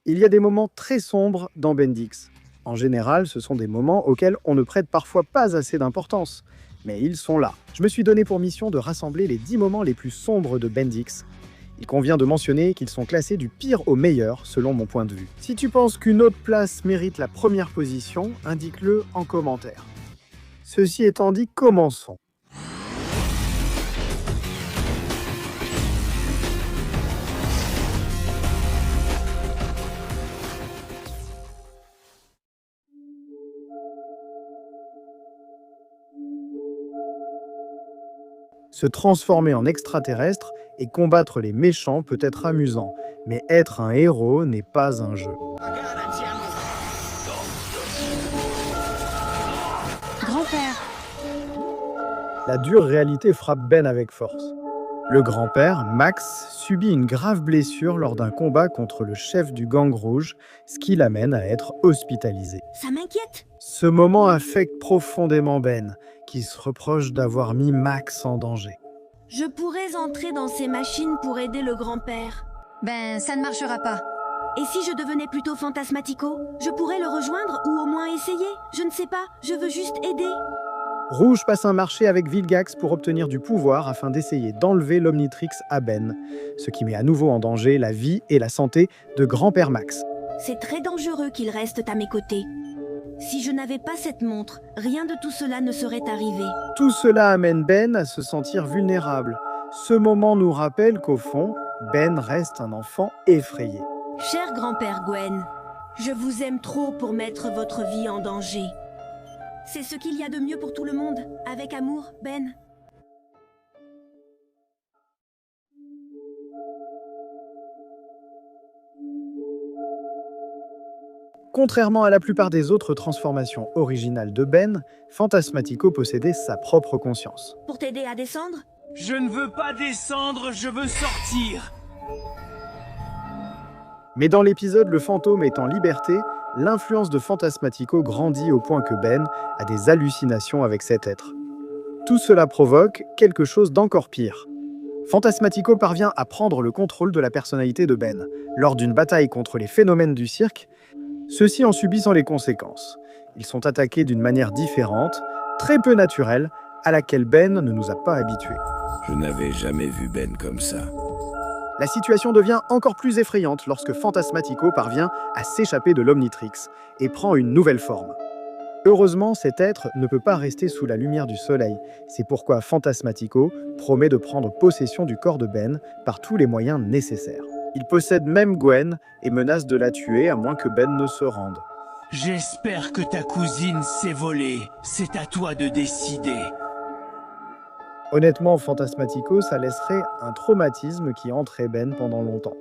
Il y a des moments très sombres dans Bendix. En général, ce sont des moments auxquels on ne prête parfois pas assez d'importance. Mais ils sont là. Je me suis donné pour mission de rassembler les 10 moments les plus sombres de Bendix. Il convient de mentionner qu'ils sont classés du pire au meilleur, selon mon point de vue. Si tu penses qu'une autre place mérite la première position, indique-le en commentaire. Ceci étant dit, commençons. Se transformer en extraterrestre et combattre les méchants peut être amusant, mais être un héros n'est pas un jeu. Grand-père, La dure réalité frappe Ben avec force. Le grand-père, Max, subit une grave blessure lors d'un combat contre le chef du gang rouge, ce qui l'amène à être hospitalisé. ça m'inquiète. Ce moment affecte profondément Ben, qui se reproche d'avoir mis Max en danger. Je pourrais entrer dans ces machines pour aider le grand-père. Ben, ça ne marchera pas. Et si je devenais plutôt fantasmatico, je pourrais le rejoindre ou au moins essayer. Je ne sais pas, je veux juste aider. Rouge passe un marché avec Vilgax pour obtenir du pouvoir afin d'essayer d'enlever l'Omnitrix à Ben, ce qui met à nouveau en danger la vie et la santé de grand-père Max. C'est très dangereux qu'ils restent à mes côtés. Si je n'avais pas cette montre, rien de tout cela ne serait arrivé. Tout cela amène Ben à se sentir vulnérable. Ce moment nous rappelle qu'au fond, Ben reste un enfant effrayé. Cher grand-père Gwen, je vous aime trop pour mettre votre vie en danger. C'est ce qu'il y a de mieux pour tout le monde. Avec amour, Ben. Contrairement à la plupart des autres transformations originales de Ben, Fantasmatico possédait sa propre conscience. Pour t'aider à descendre? Je ne veux pas descendre, je veux sortir. Mais dans l'épisode Le fantôme est en liberté, l'influence de Fantasmatico grandit au point que Ben a des hallucinations avec cet être. Tout cela provoque quelque chose d'encore pire. Fantasmatico parvient à prendre le contrôle de la personnalité de Ben. Lors d'une bataille contre les phénomènes du cirque, ceux-ci en subissant les conséquences. Ils sont attaqués d'une manière différente, très peu naturelle, à laquelle Ben ne nous a pas habitués. Je n'avais jamais vu Ben comme ça. La situation devient encore plus effrayante lorsque Fantasmatico parvient à s'échapper de l'Omnitrix et prend une nouvelle forme. Heureusement, cet être ne peut pas rester sous la lumière du soleil. C'est pourquoi Fantasmatico promet de prendre possession du corps de Ben par tous les moyens nécessaires. Il possède même Gwen et menace de la tuer à moins que Ben ne se rende. J'espère que ta cousine s'est volée. C'est à toi de décider. Honnêtement, Fantasmatico, ça laisserait un traumatisme qui hanterait Ben pendant longtemps.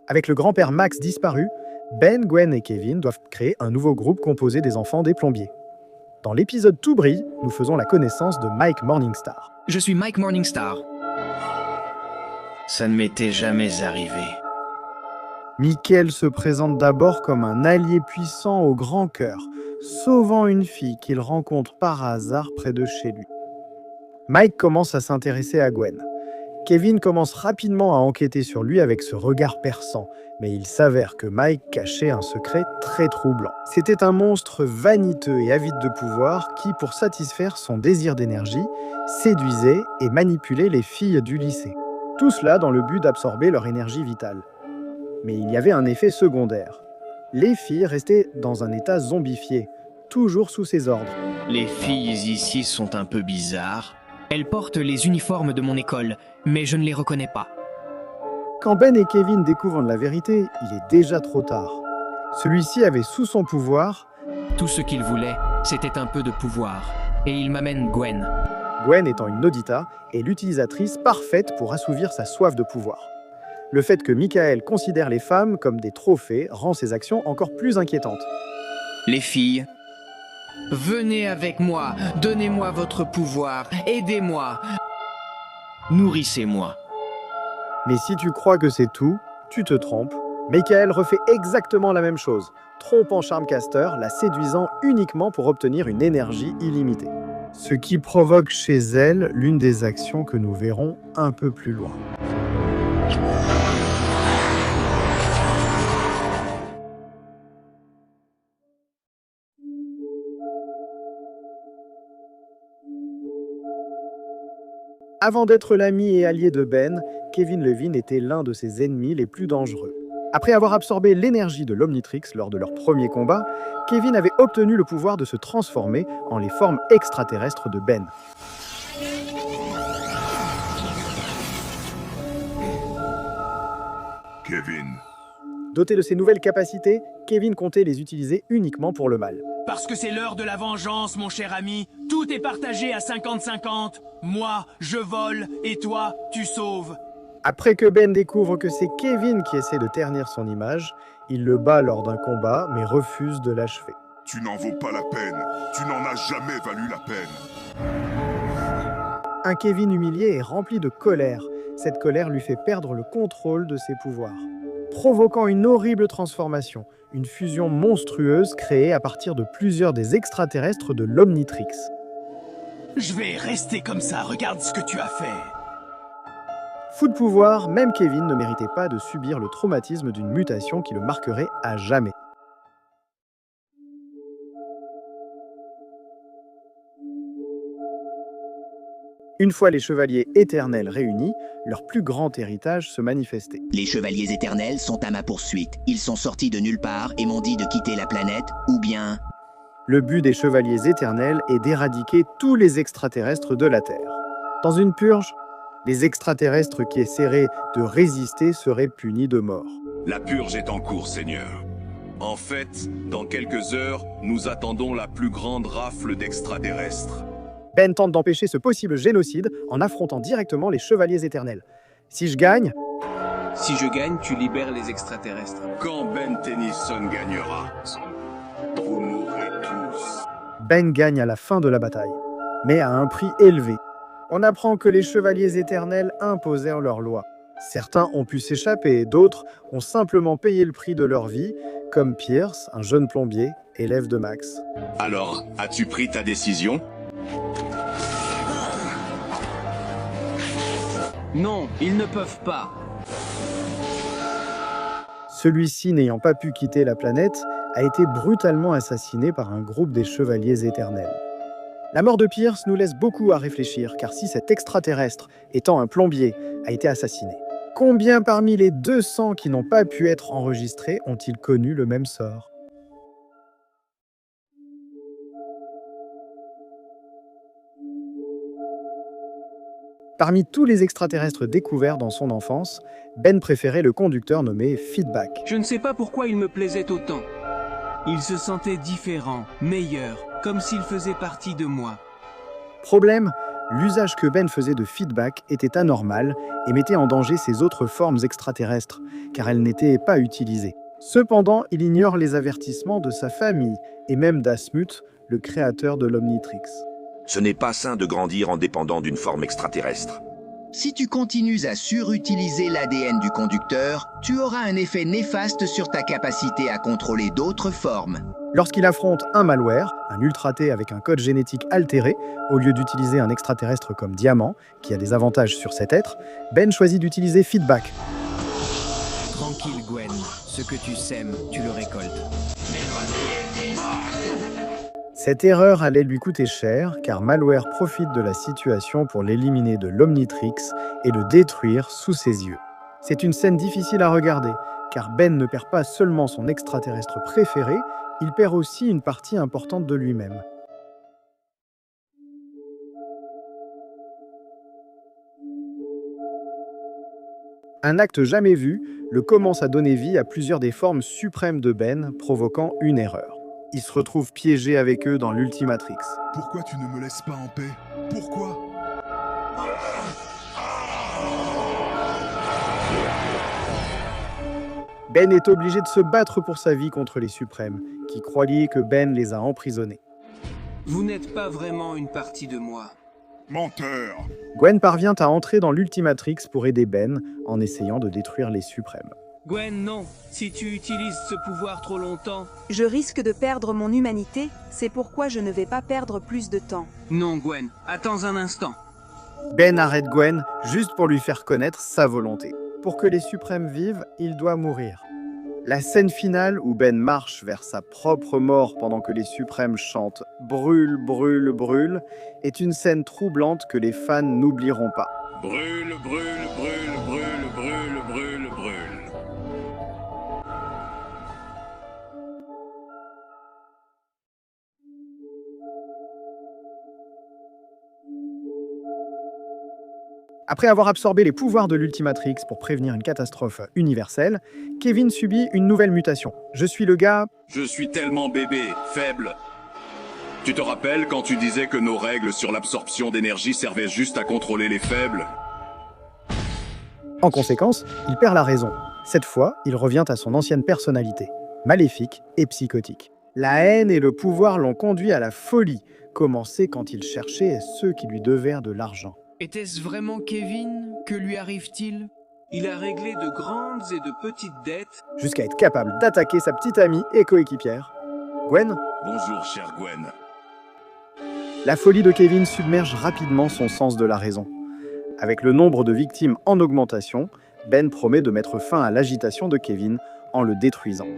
Avec le grand-père Max disparu, Ben, Gwen et Kevin doivent créer un nouveau groupe composé des enfants des plombiers. Dans l'épisode Tout brille, nous faisons la connaissance de Mike Morningstar. Je suis Mike Morningstar. Ça ne m'était jamais arrivé. Michael se présente d'abord comme un allié puissant au grand cœur, sauvant une fille qu'il rencontre par hasard près de chez lui. Mike commence à s'intéresser à Gwen. Kevin commence rapidement à enquêter sur lui avec ce regard perçant, mais il s'avère que Mike cachait un secret très troublant. C'était un monstre vaniteux et avide de pouvoir qui, pour satisfaire son désir d'énergie, séduisait et manipulait les filles du lycée. Tout cela dans le but d'absorber leur énergie vitale. Mais il y avait un effet secondaire. Les filles restaient dans un état zombifié, toujours sous ses ordres. Les filles ici sont un peu bizarres. Elles portent les uniformes de mon école, mais je ne les reconnais pas. Quand Ben et Kevin découvrent la vérité, il est déjà trop tard. Celui-ci avait sous son pouvoir, Tout ce qu'ils voulaient, c'était un peu de pouvoir. Et ils m'amènent Gwen. Gwen étant une Nodita, est l'utilisatrice parfaite pour assouvir sa soif de pouvoir. Le fait que Michael considère les femmes comme des trophées rend ses actions encore plus inquiétantes. Les filles, venez avec moi, donnez-moi votre pouvoir, aidez-moi, nourrissez-moi. Mais si tu crois que c'est tout, tu te trompes. Michael refait exactement la même chose, trompant Charmcaster, la séduisant uniquement pour obtenir une énergie illimitée. ce qui provoque chez elle l'une des actions que nous verrons un peu plus loin. Avant d'être l'ami et allié de Ben, Kevin Levine était l'un de ses ennemis les plus dangereux. Après avoir absorbé l'énergie de l'Omnitrix lors de leur premier combat, Kevin avait obtenu le pouvoir de se transformer en les formes extraterrestres de Ben. Kevin. Doté de ces nouvelles capacités, Kevin comptait les utiliser uniquement pour le mal. Parce que c'est l'heure de la vengeance, mon cher ami. Tout est partagé à 50-50. Moi, je vole, et toi, tu sauves. Après que Ben découvre que c'est Kevin qui essaie de ternir son image, il le bat lors d'un combat, mais refuse de l'achever. Tu n'en vaux pas la peine. Tu n'en as jamais valu la peine. Un Kevin humilié et rempli de colère. Cette colère lui fait perdre le contrôle de ses pouvoirs, provoquant une horrible transformation, une fusion monstrueuse créée à partir de plusieurs des extraterrestres de l'Omnitrix. Je vais rester comme ça, regarde ce que tu as fait. Fou de pouvoir, même Kevin ne méritait pas de subir le traumatisme d'une mutation qui le marquerait à jamais. Une fois les chevaliers éternels réunis, leur plus grand héritage se manifestait. Les chevaliers éternels sont à ma poursuite. Ils sont sortis de nulle part et m'ont dit de quitter la planète, ou bien... Le but des chevaliers éternels est d'éradiquer tous les extraterrestres de la Terre. Dans une purge, les extraterrestres qui essaieraient de résister seraient punis de mort. La purge est en cours, Seigneur. En fait, dans quelques heures, nous attendons la plus grande rafle d'extraterrestres. Ben tente d'empêcher ce possible génocide en affrontant directement les chevaliers éternels. Si je gagne, tu libères les extraterrestres. Quand Ben Tennyson gagnera, vous mourrez tous. Ben gagne à la fin de la bataille, mais à un prix élevé. On apprend que les chevaliers éternels imposèrent leurs lois. Certains ont pu s'échapper, d'autres ont simplement payé le prix de leur vie, comme Pierce, un jeune plombier, élève de Max. Alors, as-tu pris ta décision ? Non, ils ne peuvent pas. Celui-ci, n'ayant pas pu quitter la planète, a été brutalement assassiné par un groupe des chevaliers éternels. La mort de Pierce nous laisse beaucoup à réfléchir, car si cet extraterrestre, étant un plombier, a été assassiné, combien parmi les 200 qui n'ont pas pu être enregistrés ont-ils connu le même sort ? Parmi tous les extraterrestres découverts dans son enfance, Ben préférait le conducteur nommé Feedback. Je ne sais pas pourquoi il me plaisait autant. Il se sentait différent, meilleur, comme s'il faisait partie de moi. Problème, l'usage que Ben faisait de Feedback était anormal et mettait en danger ses autres formes extraterrestres, car elles n'étaient pas utilisées. Cependant, il ignore les avertissements de sa famille et même d'Asmuth, le créateur de l'Omnitrix. Ce n'est pas sain de grandir en dépendant d'une forme extraterrestre. Si tu continues à surutiliser l'ADN du conducteur, tu auras un effet néfaste sur ta capacité à contrôler d'autres formes. Lorsqu'il affronte un malware, un ultra-T avec un code génétique altéré, au lieu d'utiliser un extraterrestre comme Diamant, qui a des avantages sur cet être, Ben choisit d'utiliser Feedback. Tranquille, Gwen. Ce que tu sèmes, tu le récoltes. Cette erreur allait lui coûter cher, car Malware profite de la situation pour l'éliminer de l'Omnitrix et le détruire sous ses yeux. C'est une scène difficile à regarder, car Ben ne perd pas seulement son extraterrestre préféré, il perd aussi une partie importante de lui-même. Un acte jamais vu, le commence à donner vie à plusieurs des formes suprêmes de Ben, provoquant une erreur. Il se retrouve piégé avec eux dans l'Ultimatrix. Pourquoi tu ne me laisses pas en paix? Pourquoi? Ben est obligé de se battre pour sa vie contre les Suprêmes, qui croyaient que Ben les a emprisonnés. Vous n'êtes pas vraiment une partie de moi. Menteur! Gwen parvient à entrer dans l'Ultimatrix pour aider Ben en essayant de détruire les Suprêmes. Gwen, non. Si tu utilises ce pouvoir trop longtemps... Je risque de perdre mon humanité, c'est pourquoi je ne vais pas perdre plus de temps. Non, Gwen. Attends un instant. Ben arrête Gwen juste pour lui faire connaître sa volonté. Pour que les suprêmes vivent, il doit mourir. La scène finale où Ben marche vers sa propre mort pendant que les suprêmes chantent « Brûle, brûle, brûle » est une scène troublante que les fans n'oublieront pas. Brûle, brûle, brûle, brûle, brûle, brûle, brûle. Après avoir absorbé les pouvoirs de l'Ultimatrix pour prévenir une catastrophe universelle, Kevin subit une nouvelle mutation. Je suis le gars... Je suis tellement bébé, faible. Tu te rappelles quand tu disais que nos règles sur l'absorption d'énergie servaient juste à contrôler les faibles? En conséquence, il perd la raison. Cette fois, il revient à son ancienne personnalité, maléfique et psychotique. La haine et le pouvoir l'ont conduit à la folie, commencée quand il cherchait ceux qui lui devaient de l'argent. Était-ce vraiment Kevin? Que lui arrive-t-il? Il a réglé de grandes et de petites dettes. Jusqu'à être capable d'attaquer sa petite amie et coéquipière, Gwen. Bonjour, chère Gwen. La folie de Kevin submerge rapidement son sens de la raison. Avec le nombre de victimes en augmentation, Ben promet de mettre fin à l'agitation de Kevin en le détruisant.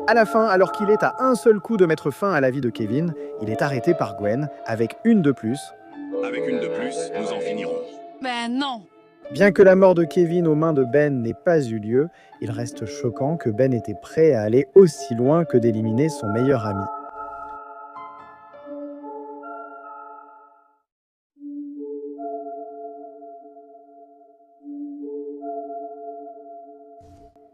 À la fin, alors qu'il est à un seul coup de mettre fin à la vie de Kevin, il est arrêté par Gwen avec une de plus. Avec une de plus, nous en finirons. Ben non. Bien que la mort de Kevin aux mains de Ben n'ait pas eu lieu, il reste choquant que Ben était prêt à aller aussi loin que d'éliminer son meilleur ami.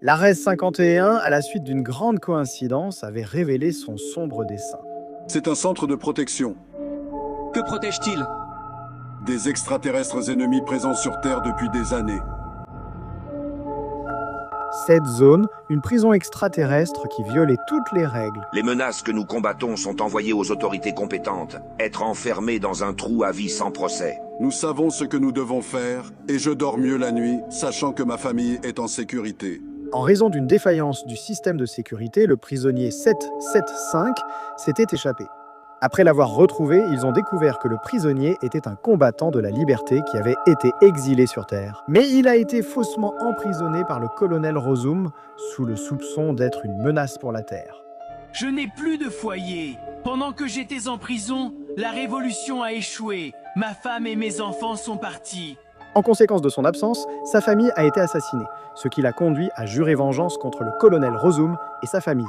L'Ares 51, à la suite d'une grande coïncidence, avait révélé son sombre dessein. C'est un centre de protection. Que protège-t-il? Des extraterrestres ennemis présents sur Terre depuis des années. Cette zone, une prison extraterrestre qui violait toutes les règles. Les menaces que nous combattons sont envoyées aux autorités compétentes. Être enfermé dans un trou à vie sans procès. Nous savons ce que nous devons faire, et je dors mieux la nuit, sachant que ma famille est en sécurité. En raison d'une défaillance du système de sécurité, le prisonnier 775 s'était échappé. Après l'avoir retrouvé, ils ont découvert que le prisonnier était un combattant de la liberté qui avait été exilé sur Terre. Mais il a été faussement emprisonné par le colonel Rosum sous le soupçon d'être une menace pour la Terre. Je n'ai plus de foyer. Pendant que j'étais en prison, la révolution a échoué. Ma femme et mes enfants sont partis. En conséquence de son absence, sa famille a été assassinée, ce qui l'a conduit à jurer vengeance contre le colonel Rosum et sa famille.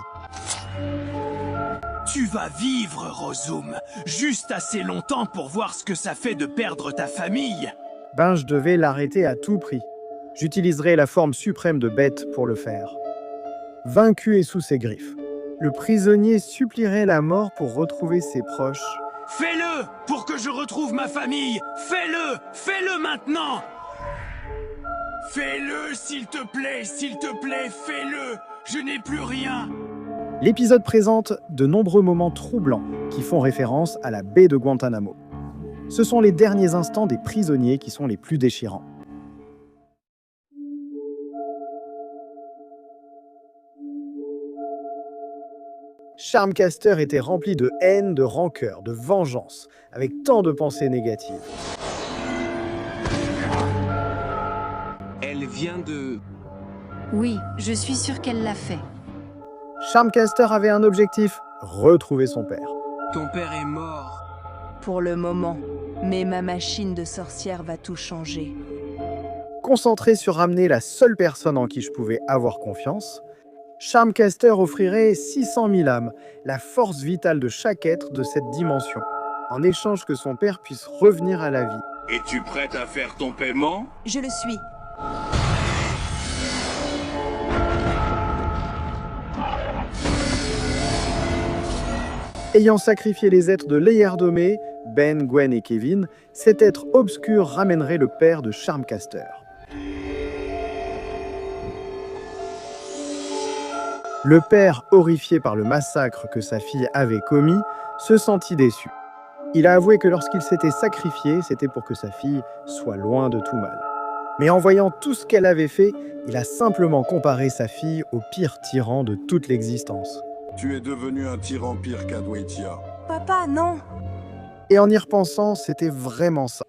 Tu vas vivre, Rosum, juste assez longtemps pour voir ce que ça fait de perdre ta famille. Ben, je devais l'arrêter à tout prix. J'utiliserai la forme suprême de Bête pour le faire. Vaincu et sous ses griffes, le prisonnier supplierait la mort pour retrouver ses proches. Fais-le pour que je retrouve ma famille. Fais-le, fais-le maintenant. Fais-le, s'il te plaît, fais-le. Je n'ai plus rien. L'épisode présente de nombreux moments troublants qui font référence à la baie de Guantanamo. Ce sont les derniers instants des prisonniers qui sont les plus déchirants. Charmcaster était rempli de haine, de rancœur, de vengeance, avec tant de pensées négatives. Elle vient de... Oui, je suis sûre qu'elle l'a fait. Charmcaster avait un objectif, retrouver son père. Ton père est mort. Pour le moment, mais ma machine de sorcière va tout changer. Concentré sur ramener la seule personne en qui je pouvais avoir confiance, Charmcaster offrirait 600 000 âmes, la force vitale de chaque être de cette dimension, en échange que son père puisse revenir à la vie. Es-tu prête à faire ton paiement? Je le suis. Ayant sacrifié les êtres de Leyerdomé, Ben, Gwen et Kevin, cet être obscur ramènerait le père de Charmcaster. Le père, horrifié par le massacre que sa fille avait commis, se sentit déçu. Il a avoué que lorsqu'il s'était sacrifié, c'était pour que sa fille soit loin de tout mal. Mais en voyant tout ce qu'elle avait fait, il a simplement comparé sa fille au pire tyran de toute l'existence. Tu es devenu un tyran pire qu'Adwaitia. Papa, non! Et en y repensant, c'était vraiment ça.